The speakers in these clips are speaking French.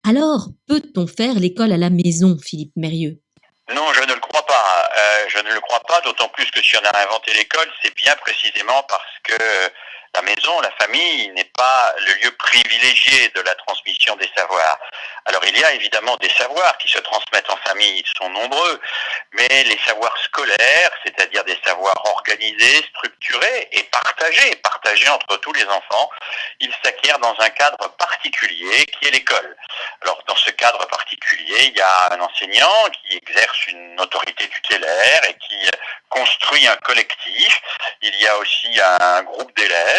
Alors, peut-on faire l'école à la maison, Philippe Mérieux? Non, je ne le crois pas. Je ne le crois pas, d'autant plus que si on a inventé l'école, c'est bien précisément parce que la maison, la famille n'est pas le lieu privilégié de la transmission des savoirs. Alors il y a évidemment des savoirs qui se transmettent en famille, ils sont nombreux, mais les savoirs scolaires, c'est-à-dire des savoirs organisés, structurés et partagés entre tous les enfants, ils s'acquièrent dans un cadre particulier qui est l'école. Alors dans ce cadre particulier, il y a un enseignant qui exerce une autorité tutélaire et qui construit un collectif. Il y a aussi un groupe d'élèves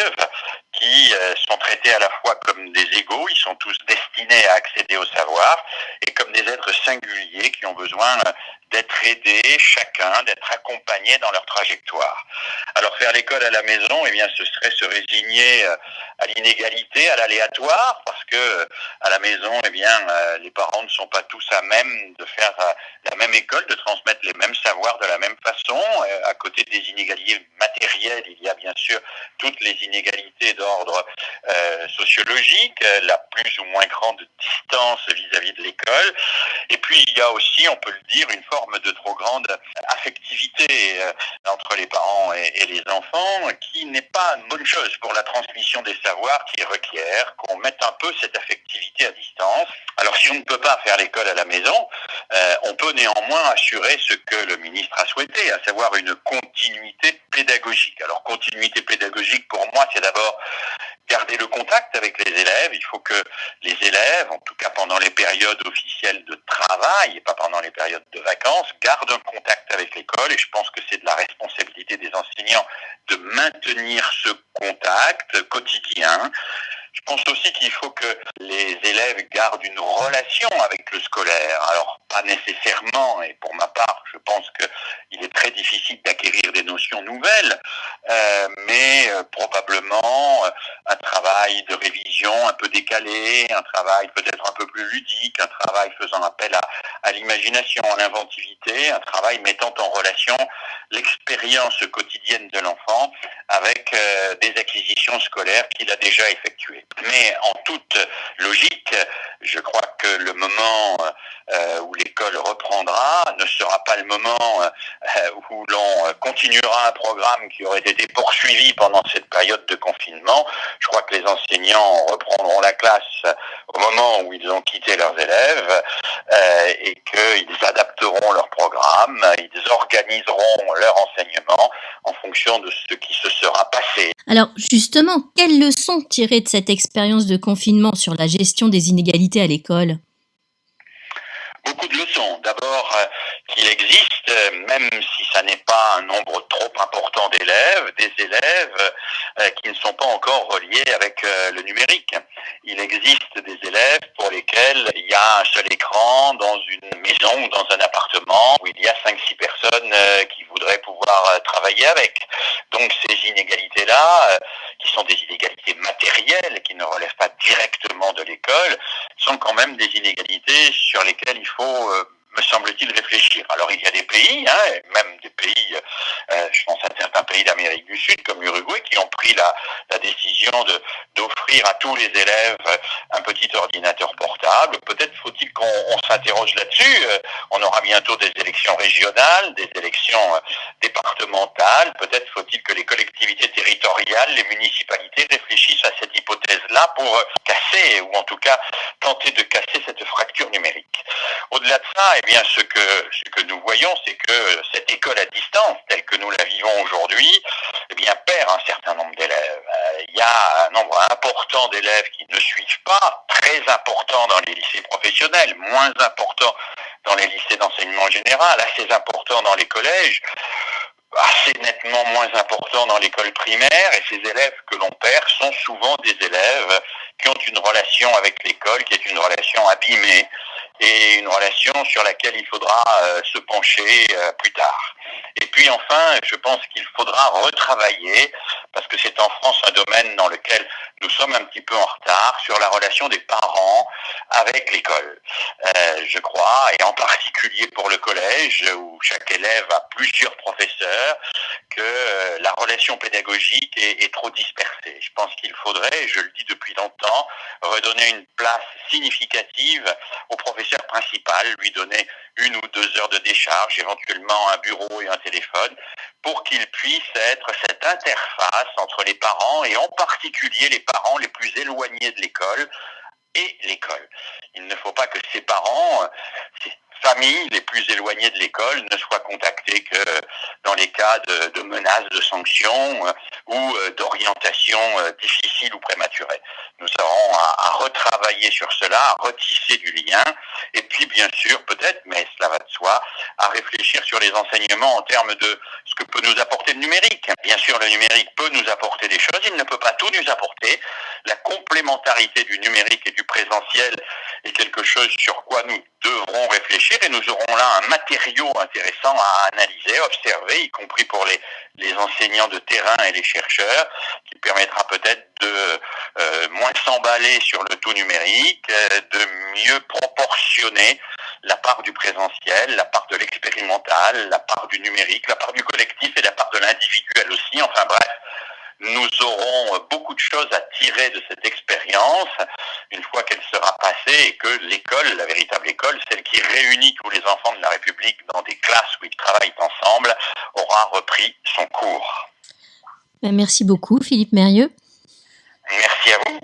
qui sont traités à la fois comme des égaux, ils sont tous destinés à accéder au savoir, et comme des êtres singuliers qui ont besoin d'être aidés, chacun, d'être accompagnés dans leur trajectoire. Alors faire l'école à la maison, eh bien, ce serait se résigner à l'inégalité, à l'aléatoire, parce que à la maison, eh bien, les parents ne sont pas tous à même de faire la même école, de transmettre les mêmes savoirs de la même façon. À côté des inégalités matérielles, il y a bien sûr toutes les inégalités d'ordre sociologique, la plus ou moins grande distance vis-à-vis de l'école. Et puis il y a aussi, on peut le dire, une forme de trop grande affectivité entre les parents et les enfants, qui n'est pas une bonne chose pour la transmission des savoirs, qui requiert qu'on mette un peu cette affectivité à distance. Alors si on ne peut pas faire l'école à la maison, on peut néanmoins assurer ce que le ministre a souhaité, à savoir une continuité pédagogique. Alors continuité pédagogique, pour moi, c'est d'abord garder le contact avec les élèves. Il faut que les élèves, en tout cas pendant les périodes officielles de travail et pas pendant les périodes de vacances, gardent un contact avec l'école, et je pense que c'est de la responsabilité des enseignants de maintenir ce contact quotidien. Je pense aussi qu'il faut que les élèves gardent une relation avec le scolaire. Alors, pas nécessairement, et pour ma part, je pense qu'il est très difficile d'acquérir des notions nouvelles, mais probablement un travail de révision un peu décalé, un travail peut-être un peu plus ludique, un travail faisant appel à l'imagination, à l'inventivité, un travail mettant en relation l'expérience quotidienne de l'enfant avec des acquisitions scolaires qu'il a déjà effectuées. Mais en toute logique, je crois que le moment où l'école reprendra ne sera pas le moment où l'on continuera un programme qui aurait été poursuivi pendant cette période de confinement. Je crois que les enseignants reprendront la classe au moment où ils ont quitté leurs élèves et qu'ils adapteront leur programme, ils organiseront leur enseignement en fonction de ce qui se sera passé. Alors, justement, quelles leçons tirer de cette expérience de confinement sur la gestion des inégalités à l'école? Beaucoup de leçons. D'abord, qu'il existe, même si ça n'est pas un nombre trop important d'élèves, des élèves qui ne sont pas encore reliés avec le numérique. Il existe des élèves pour lesquels il y a un seul écran dans une maison ou dans un appartement où il y a 5-6 personnes qui voudraient pouvoir travailler avec. Donc ces inégalités-là, qui sont des inégalités matérielles, qui ne relèvent pas directement de l'école, sont quand même des inégalités sur lesquelles il faut, me semble-t-il, réfléchir. Alors il y a des pays, même des pays, je pense à certains pays d'Amérique du Sud, comme l'Uruguay, qui ont pris la décision d'offrir à tous les élèves un petit ordinateur portable. Peut-être faut-il qu'on s'interroge là-dessus. On aura bientôt des élections régionales, des élections départementales. Peut-être faut-il que les collectivités territoriales, les municipalités réfléchissent à cette hypothèse-là pour casser, ou en tout cas tenter de casser cette fracture numérique. Au-delà de ça, eh bien, ce que nous voyons, c'est que cette école à distance, telle que nous la vivons aujourd'hui, eh bien, perd un certain nombre d'élèves. Il y a un nombre important d'élèves qui ne suivent pas, très important dans les lycées professionnels, moins important dans les lycées d'enseignement général, assez important dans les collèges, assez nettement moins important dans l'école primaire, et ces élèves que l'on perd sont souvent des élèves qui ont une relation avec l'école qui est une relation abîmée et une relation sur laquelle il faudra se pencher plus tard. Et puis enfin, je pense qu'il faudra retravailler, parce que c'est en France un domaine dans lequel nous sommes un petit peu en retard, sur la relation des parents avec l'école. Je crois, et en particulier pour le collège, où chaque élève a plusieurs professeurs, que la relation pédagogique est trop dispersée. Je pense qu'il faudrait, je le dis depuis longtemps, redonner une place significative au professeur principal, lui donner 1 ou 2 heures de décharge, éventuellement un bureau et un téléphone, pour qu'il puisse être cette interface entre les parents et en particulier les parents les plus éloignés de l'école et l'école. Il ne faut pas que ces parents, ces familles les plus éloignées de l'école ne soient contactés que dans les cas de menaces de sanctions ou d'orientation difficile ou prématurée. Nous aurons à retravailler sur cela, à retisser du lien, et puis bien sûr, peut-être, mais cela va de soi, à réfléchir sur les enseignements en termes de ce que peut nous apporter le numérique. Bien sûr, le numérique peut nous apporter des choses, il ne peut pas tout nous apporter. La complémentarité du numérique et du présentiel est quelque chose sur quoi nous devrons réfléchir, et nous aurons là un matériau intéressant à analyser, observer, y compris pour les enseignants de terrain et les chercheurs, qui permettra peut-être de moins s'emballer sur le tout numérique, de mieux proportionner la part du présentiel, la part de l'expérimental, la part du numérique, la part du collectif et la part de l'individuel aussi. Enfin bref, nous aurons beaucoup de choses à tirer de cette expérience une fois qu'elle sera passée, et que l'école, la véritable école, celle qui réunit tous les enfants de la République dans des classes où ils travaillent ensemble, aura repris son cours. Merci beaucoup, Philippe Mérieux. Merci à vous.